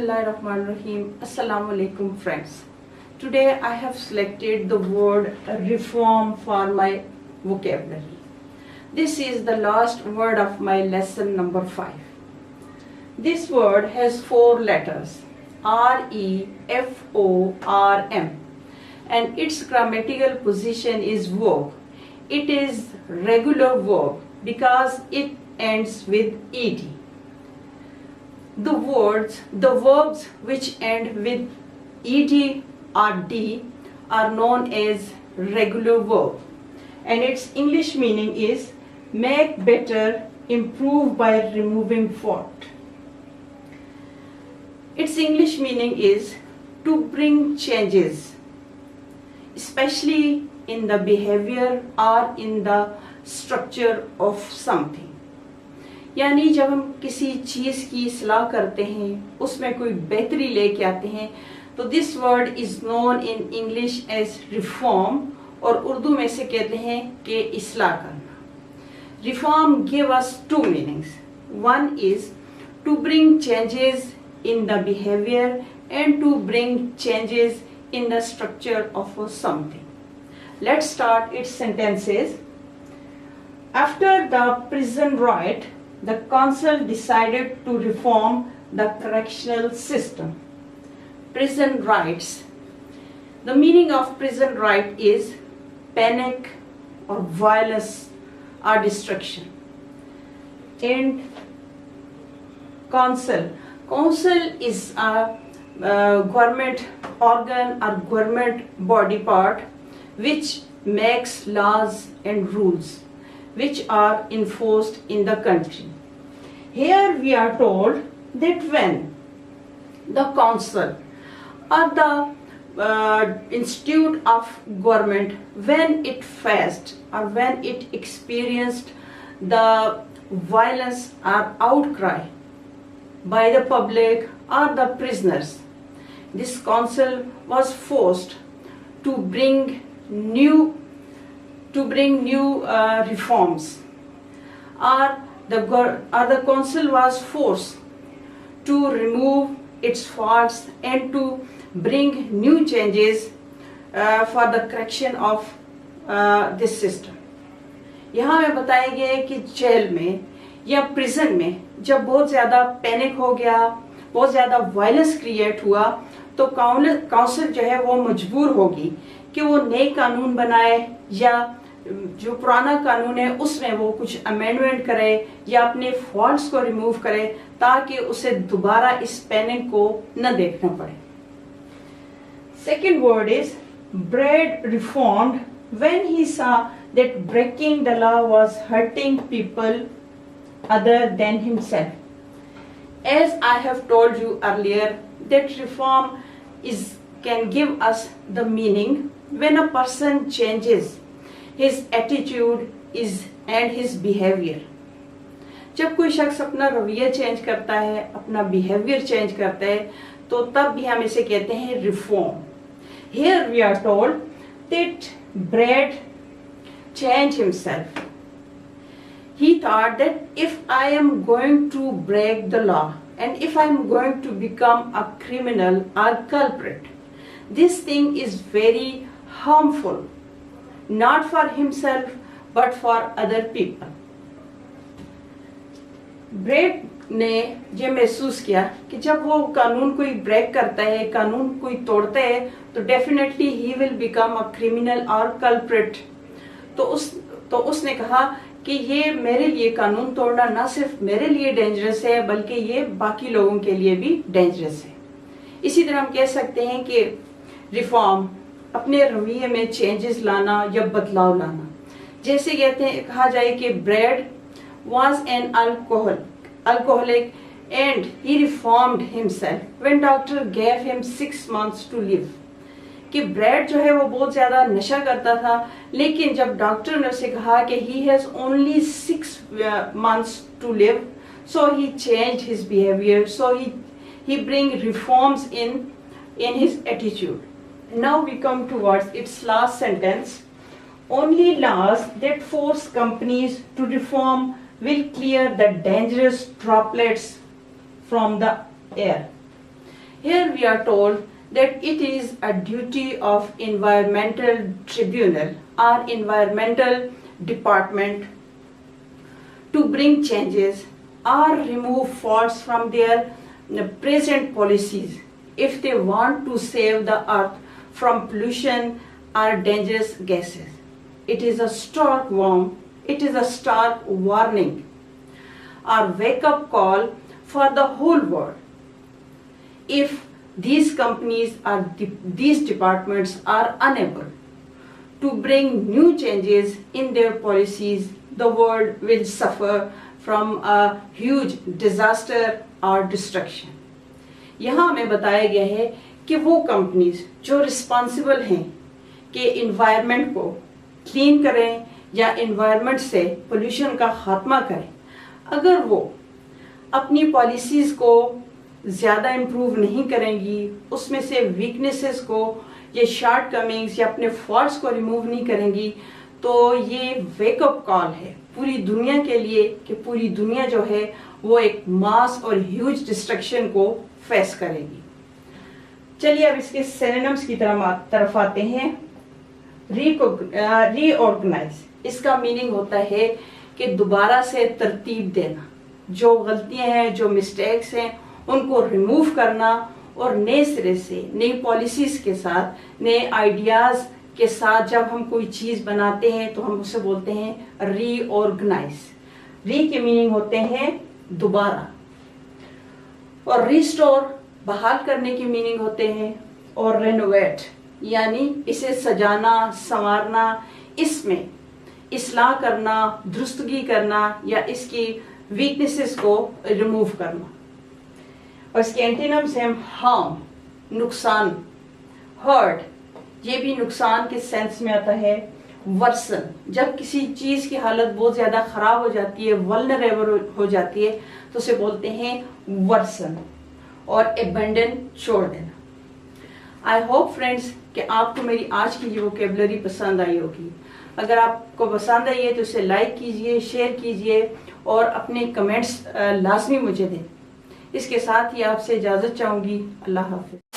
Bismillahirrahmanirrahim. Assalamu alaikum friends. Today I have selected the word reform for my vocabulary. This is the last word of my lesson number 5. This word has 4 letters R-E-F-O-R-M and its grammatical position is verb. It is regular verb because it ends with ed. The verbs which end with ed or d are known as regular verb, and its English meaning is make better, improve by removing fault. Its English meaning is to bring changes, especially in the behavior or in the structure of something. यानी जब हम किसी चीज़ की इस्लाह करते हैं, उसमें कोई बेहतरी लेके आते हैं, तो this word is known in English as reform, और उर्दू में से कहते हैं कि इस्लाह करना. Reform give us 2 meanings. One is to bring changes in the behaviour and to bring changes in the structure of something. Let's start its sentences. After the prison right, the council decided to reform the correctional system. Prison riots. The meaning of prison riot is panic or violence or destruction. And council. Council is a government organ or government body part which makes laws and rules which are enforced in the country. Here we are told that when the council or the institute of government, when it faced or when it experienced the violence or outcry by the public or the prisoners, this council was forced to bring new reforms, or the council was forced to remove its faults and to bring new changes for the correction of this system. यहाँ में बताया गया है कि jail में या prison में जब बहुत ज़्यादा पैनिक हो गया, बहुत ज़्यादा वायलेंस क्रिएट हुआ, तो काउंसिल जो है वो मजबूर होगी कि वो नए कानून बनाए या जो पुराना कानून है उसमें वो कुछ अमेंडमेंट करे या अपने फॉल्ट्स को रिमूव करे ताकि उसे दोबारा इस पैनिक को न देखना पड़े. Second word is bread reformed when he saw that breaking the law was hurting people other than himself. As I have told you earlier, that reform can give us the meaning when a person changes his attitude and his behavior. जब कोई शख्स अपना रवैया change करता है, अपना behaviour change करता है, तो तब भी हम इसे कहते हैं reform. Here we are told that Brad changed himself. He thought that if I am going to break the law and if I am going to become a criminal or culprit, this thing is very harmful, not for himself but for other people. Bread ने ये महसूस किया कि जब वो कानून कोई break करता है, कानून कोई तोड़ता है, तो definitely he will become a criminal और कल्प्रिट. तो उसने कहा कि ये मेरे लिए कानून तोड़ना ना सिर्फ मेरे लिए डेंजरस है बल्कि ये बाकी लोगों के लिए भी डेंजरस है. इसी तरह हम कह सकते हैं कि रिफॉर्म अपने रवैये में चेंजेस लाना या बदलाव लाना. जैसे कहा जाए कि bread was an alcoholic and he reformed himself when doctor gave him 6 months to live. कि ब्रेड जो है वो बहुत ज़्यादा नशा करता था, लेकिन जब डॉक्टर ने उसे कहा कि he has only 6 months to live, so he changed his behavior, so he bring reforms in his attitude. Now we come towards its last sentence. Only laws that force companies to reform will clear the dangerous droplets from the air. Here we are told that it is a duty of environmental tribunal or environmental department to bring changes or remove faults from their present policies if they want to save the earth from pollution or dangerous gases. It is a stark warning or wake-up call for the whole world. If these companies or these departments are unable to bring new changes in their policies, the world will suffer from a huge disaster or destruction. यहाँ हमें बताया गया है कि वो companies जो responsible हैं कि इन्वायरमेंट को क्लीन करें या इन्वायरमेंट से पोल्यूशन का खात्मा करें, अगर वो अपनी पॉलिसीज़ को ज़्यादा इम्प्रूव नहीं करेंगी, उसमें से वीकनेसेस को या शॉर्ट कमिंग्स या अपने फॉल्ट्स को रिमूव नहीं करेंगी, तो ये वेकअप कॉल है पूरी दुनिया के लिए कि पूरी दुनिया जो है वो एक मास और ह्यूज डिस्ट्रक्शन को फेस करेगी। चलिए अब इसके सिनोनिम्स की तरफ आते हैं। रीऑर्गेनाइज, इसका मीनिंग होता है कि दोबारा से तरतीब देना, जो गलतियां हैं, जो मिस्टेक्स हैं, उनको रिमूव करना और नए सिरे से नई पॉलिसीज के साथ, नए आइडियाज के साथ जब हम कोई चीज बनाते हैं तो हम उसे बोलते हैं रीऑर्गेनाइज। री के मीनिंग होते हैं दोबारा, और रिस्टोर बहाल करने की मीनिंग होते हैं, और रेनोवेट यानी इसे सजाना, संवारना, इसमें इस्लाह करना, दुरुस्तगी करना या इसकी वीकनेसेस को रिमूव करना। और इसके एंटीनम्स हैं हार्म, नुकसान, हर्ट, ये भी नुकसान के सेंस में आता है। वर्सन, जब किसी चीज की हालत बहुत ज्यादा खराब हो जाती है, वल्नरेबल हो जाती है, तो उसे बोलते हैं वर्सन। और एबंडन, छोड़ देना। आई होप फ्रेंड्स कि आपको मेरी आज की ये वोकेबलरी पसंद आई होगी। अगर आपको पसंद आई है तो इसे लाइक कीजिए, शेयर कीजिए और अपने कमेंट्स लाजमी मुझे दें। इसके साथ ही आपसे इजाज़त चाहूँगी। अल्लाह हाफ़िज़।